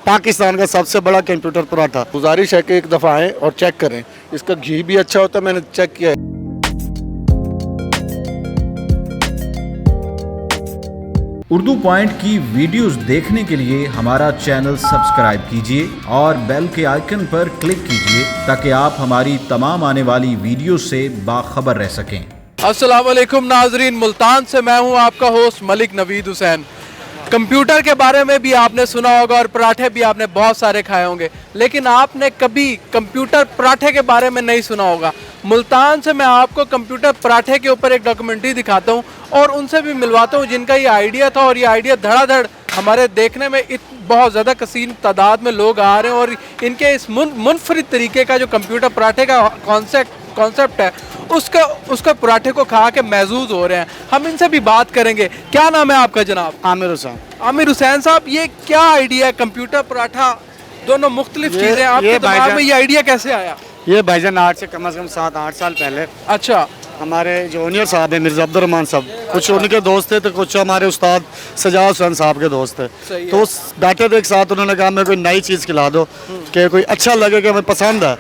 पाकिस्तान का सबसे बड़ा कंप्यूटर पराठा। गुजारिश है कि एक दफ़ा आएँ और चेक करें, इसका घी भी अच्छा होता है, मैंने चेक किया है। उर्दू पॉइंट की वीडियोस देखने के लिए हमारा चैनल सब्सक्राइब कीजिए और बेल के आइकन पर क्लिक कीजिए ताकि आप हमारी तमाम आने वाली वीडियो से बाखबर रह सकें। अस्सलाम वालेकुम नाजरीन, मुल्तान से मैं हूं आपका होस्ट मलिक नवीद हुसैन। कंप्यूटर के बारे में भी आपने सुना होगा और पराठे भी आपने बहुत सारे खाए होंगे, लेकिन आपने कभी कंप्यूटर पराठे के बारे में नहीं सुना होगा। मुल्तान से मैं आपको कंप्यूटर पराठे के ऊपर एक डॉक्यूमेंट्री दिखाता हूं और उनसे भी मिलवाता हूं जिनका ये आइडिया था, और ये आइडिया धड़ाधड़ हमारे देखने में बहुत ज़्यादा कसीर तादाद में लोग आ रहे हैं और इनके इस मुनफरिद तरीके का जो कंप्यूटर पराठे का कॉन्सेप्ट है उसका पराठे को खा के महजूज हो रहे हैं। हम इनसे भी बात करेंगे। क्या नाम है आपका जनाब? आमिर हुसैन। आमिर हुसैन साहब, ये क्या आइडिया है? कंप्यूटर पराठा दोनों मुख्तलिफ चीज़ें, आपके दिमाग में ये आइडिया कैसे आया? ये भाईजान आज से कम 7-8 साल पहले अच्छा, हमारे जूनियर साहब हैं मिर्ज़ा अब्दुर्रहमान साहब, कुछ उनके दोस्त थे तो कुछ हमारे उस्ताद सजाद हुसैन साहब के दोस्त थे। तो उस बैठे थे एक साथ, उन्होंने कहा मैं कोई नई चीज़ खिला दो कि कोई अच्छा लगे कि हमें पसंद है।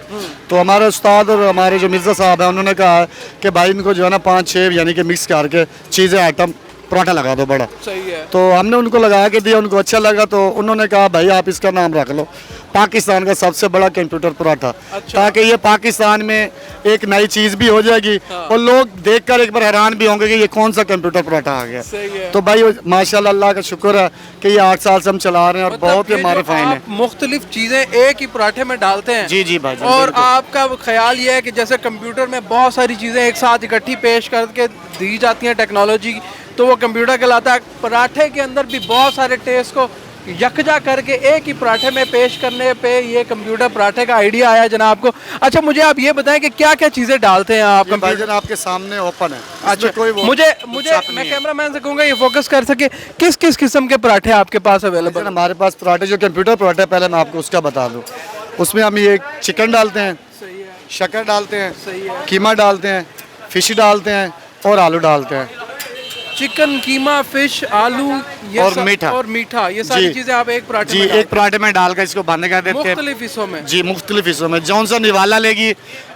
तो हमारे उस्ताद और हमारे जो मिर्ज़ा साहब हैं उन्होंने कहा कि भाई इनको जो है ना 5-6 यानी कि मिक्स करके चीज़ें आइटम पराठा लगा दो बड़ा। सही है। तो हमने उनको लगा के दिया, उनको अच्छा लगा, तो उन्होंने कहा भाई आप इसका नाम रख लो पाकिस्तान का सबसे बड़ा कंप्यूटर पराठा। अच्छा। ताकि ये पाकिस्तान में एक नई चीज़ भी हो जाएगी और लोग देखकर एक बार हैरान भी होंगे कि ये कौन सा कंप्यूटर पराठा आ गया। सही है। तो भाई माशाल्लाह अल्लाह का शुक्र है कि ये 8 साल से हम चला रहे हैं और बहुत ही हमारे फाइन है। मुख्तलिफ चीज़ें एक ही पराठे में डालते हैं। जी जी भाई। और आपका ख्याल ये है कि जैसे कंप्यूटर में बहुत सारी चीज़ें एक साथ इकट्ठी पेश करके दी जाती हैं टेक्नोलॉजी, तो वो कंप्यूटर कहलाता है। पराठे के अंदर भी बहुत सारे टेस्ट को यकजा करके एक ही पराठे में पेश करने पे ये कंप्यूटर पराठे का आइडिया आया जनाब को। अच्छा, मुझे आप ये बताएं कि क्या क्या चीज़ें डालते हैं आप कंप्यूटर? आपके सामने ओपन है। अच्छा, मुझे मैं कैमरामैन से कहूँगा ये फोकस कर सके, किस किस किस्म के पराठे आपके पास अवेलेबल? हमारे पास पराठे जो कंप्यूटर पराठा है, पहले मैं आपको उसका बता दूँ। उसमें हम ये चिकन डालते हैं, शक्कर डालते हैं, कीमा डालते हैं, फिश डालते हैं और आलू डालते हैं। चिकन, कीमा, फिश, आलू ये और मीठा ये सारी चीजें आप एक पराठे जी में एक पराठे में डालकर इसको बंद कर देते हैं मुख्तलिफ हिस्सों में। जी मुख्तलिफ हिस्सों में, जौन सा निवाला लेगी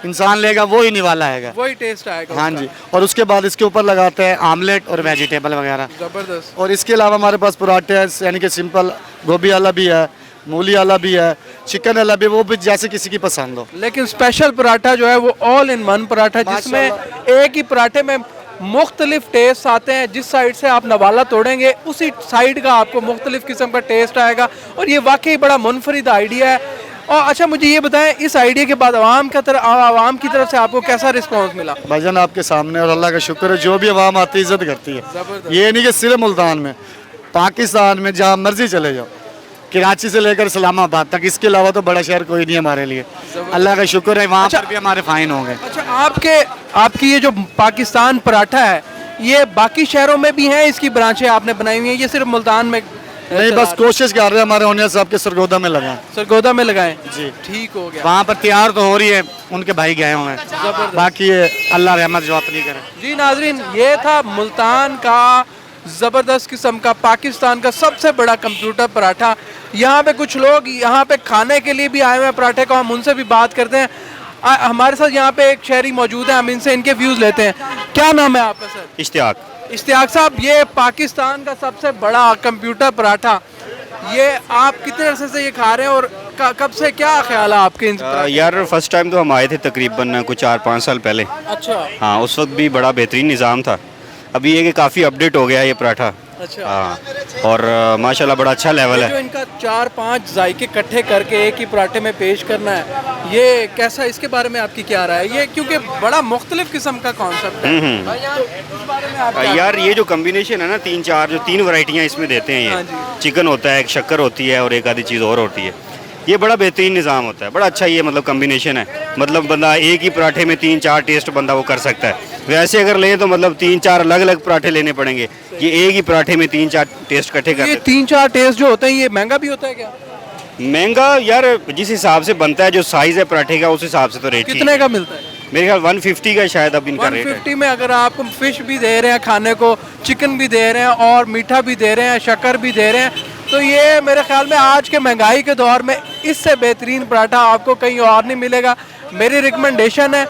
इंसान लेगा वो ही निवाला आएगा, वही टेस्ट आएगा। हाँ जी। और उसके बाद इसके ऊपर लगाते हैं आमलेट और वेजिटेबल वगैरह। जबरदस्त। और इसके अलावा हमारे पास पराठे हैं, यानी कि सिंपल गोभी वाला भी है, मूली वाला भी है, चिकन वाला भी, वो भी जैसे किसी की पसंद हो। लेकिन स्पेशल पराठा जो है वो ऑल इन वन पराठा, जिसमें एक ही पराठे में मुख्तलिफ टेस्ट आते हैं। जिस साइड से आप नवाला तोड़ेंगे उसी साइड का आपको मुख्तलिफ किस्म का टेस्ट आएगा, और ये वाकई बड़ा मुनफरिद आइडिया है। और अच्छा, मुझे ये बताएं, इस आइडिया के बाद आवाम की तरफ से आपको कैसा रिस्पांस मिला? भाईजान आपके सामने, और अल्लाह का शुक्र है जो भी आवाम आती है इज्जत करती है। ये नहीं कि सिर्फ मुल्तान में, पाकिस्तान में जहाँ मर्जी चले जाओ, कराची से लेकर इस्लामाबाद तक, इसके अलावा तो बड़ा शहर कोई नहीं है हमारे लिए। अल्लाह का शुक्र है वहाँ पर भी हमारे फाइन होंगे। अच्छा, आपकी ये जो पाकिस्तान पराठा है, ये बाकी शहरों में भी हैं? इसकी ब्रांचें आपने बनाई हुई हैं, ये सिर्फ मुल्तान में नहीं? बस कोशिश कर रहे हैं हमारे ओनियर साहब के सरगोदा में लगाएं। सरगोदा में लगाएं जी, ठीक हो गया। वहाँ पर तैयार तो हो रही है, उनके भाई गए हुए हैं, बाकी ये अल्लाह रहमत जो अपनी करे। जी नाजरीन, ये था मुल्तान का ज़बरदस्त किस्म का पाकिस्तान का सबसे बड़ा कंप्यूटर पराठा। यहाँ पे कुछ लोग यहाँ पे खाने के लिए भी आए हुए हैं पराठे को, हम उनसे भी बात करते हैं। हमारे साथ यहाँ पे एक शहरी मौजूद है, हम इनसे इनके व्यूज़ लेते हैं। क्या नाम है आपका सर? इश्तियाक साहब, ये पाकिस्तान का सबसे बड़ा कंप्यूटर पराठा, ये आप कितने अरसे से ये खा रहे हैं और कब से, क्या ख्याल है आपके? यार फर्स्ट टाइम तो हम आए थे तकरीबन कुछ 4-5 साल पहले। अच्छा। हाँ, उस वक्त भी बड़ा बेहतरीन निज़ाम था। अभी ये कि काफ़ी अपडेट हो गया ये पराठा। अच्छा। हाँ, और माशाल्लाह बड़ा अच्छा लेवल है। जो इनका 4-5 जायके इकट्ठे करके एक ही पराठे में पेश करना है, ये कैसा, इसके बारे में आपकी क्या राय है? ये क्योंकि बड़ा मुख्तलिफ किस्म का कॉन्सेप्ट है, तो इस बारे में आप यार ये जो कम्बिनेशन है ना, 3 वैरायटियाँ इसमें देते हैं। ये चिकन होता है, एक शक्कर होती है और एक आधी चीज़ और होती है। ये बड़ा बेहतरीन निज़ाम होता है, बड़ा अच्छा ये मतलब कम्बिनेशन है। मतलब बंदा एक ही पराठे में 3-4 टेस्ट बंदा वो कर सकता है। वैसे अगर लें तो मतलब 3-4 अलग अलग पराठे लेने पड़ेंगे, ये एक ही पराठे में 3-4 टेस्ट इकट्ठे कर। ये 3-4 टेस्ट जो होते हैं, ये महंगा भी होता है क्या? महंगा यार जिस हिसाब से बनता है, जो साइज़ है पराठे का उस हिसाब से तो रेट कितने का मिलता है? मेरे ख्याल 150 का शायद अब इनका रेट है। 150 में अगर आपको फिश भी दे रहे हैं खाने को, चिकन भी दे रहे हैं और मीठा भी दे रहे हैं, शक्कर भी दे रहे हैं, तो ये मेरे ख्याल में आज के महंगाई के दौर में इससे बेहतरीन पराठा आपको कहीं और नहीं मिलेगा। मेरी रिकमेंडेशन है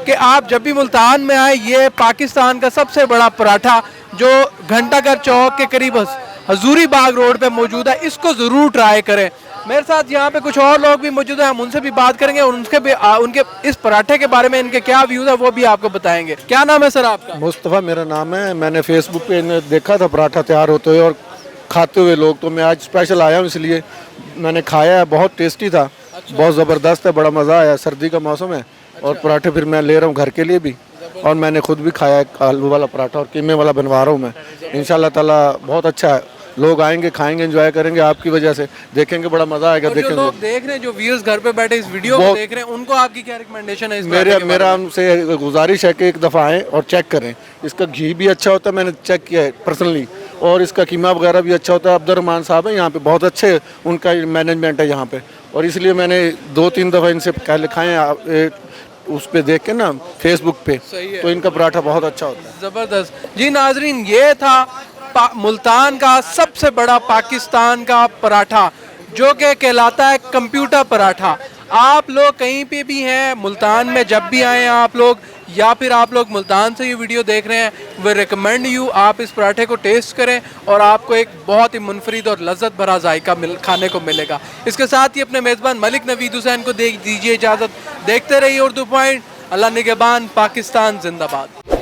कि आप जब भी मुल्तान में आए, ये पाकिस्तान का सबसे बड़ा पराठा जो घंटाघर चौक के करीब हजूरी बाग रोड पे मौजूद है, इसको ज़रूर ट्राई करें। मेरे साथ यहाँ पे कुछ और लोग भी मौजूद हैं, हम उनसे भी बात करेंगे और उनके इस पराठे के बारे में इनके क्या व्यूज़ है वो भी आपको बताएंगे। क्या नाम है सर आपका? मुस्तफ़ा मेरा नाम है। मैंने फेसबुक पे देखा था पराठा तैयार होते हुए और खाते हुए लोग, तो मैं आज स्पेशल आया हूँ, इसलिए मैंने खाया है। बहुत टेस्टी था, बहुत ज़बरदस्त है, बड़ा मज़ा आया। सर्दी का मौसम है और पराठे फिर मैं ले रहा हूँ घर के लिए भी, और मैंने खुद भी खाया है आलू वाला पराठा और कीमे वाला बनवा रहा हूँ मैं। इंशाल्लाह ताला बहुत अच्छा है, लोग आएंगे, खाएंगे, एंजॉय करेंगे आपकी वजह से, देखेंगे, बड़ा मजा आएगा। देखेंगे जो लोग देख रहे हैं, जो व्यूअर्स घर पे बैठे इस वीडियो को देख रहे हैं, उनको आपकी क्या रिकमेंडेशन है? मेरा उनसे गुजारिश है कि एक दफ़ा आएँ और चेक करें। इसका घी भी अच्छा होता है, मैंने चेक किया है पर्सनली, और इसका कीमा वगैरह भी अच्छा होता है। अब्दुर्रहमान साहब है यहाँ पे, बहुत अच्छे उनका मैनेजमेंट है यहाँ पे, और इसलिए मैंने 2-3 दफ़ा इनसे पहले खाए हैं उस पे देख के ना, फेसबुक पे, तो इनका पराठा बहुत अच्छा होता है। ज़बरदस्त जी। नाजरीन, ये था मुल्तान का सबसे बड़ा पाकिस्तान का पराठा, जो कि कहलाता है कंप्यूटर पराठा। आप लोग कहीं पे भी हैं मुल्तान में, जब भी आए आप लोग, या फिर आप लोग मुल्तान से ये वीडियो देख रहे हैं, वे रिकमेंड यू आप इस पराठे को टेस्ट करें और आपको एक बहुत ही मुनफरिद और लज्जत भरा जायका खाने को मिलेगा। इसके साथ ही अपने मेज़बान मलिक नवीद हुसैन को दीजिए इजाज़त। देखते रहिए उर्दू पॉइंट। अल्लाह निगहबान, पाकिस्तान जिंदाबाद।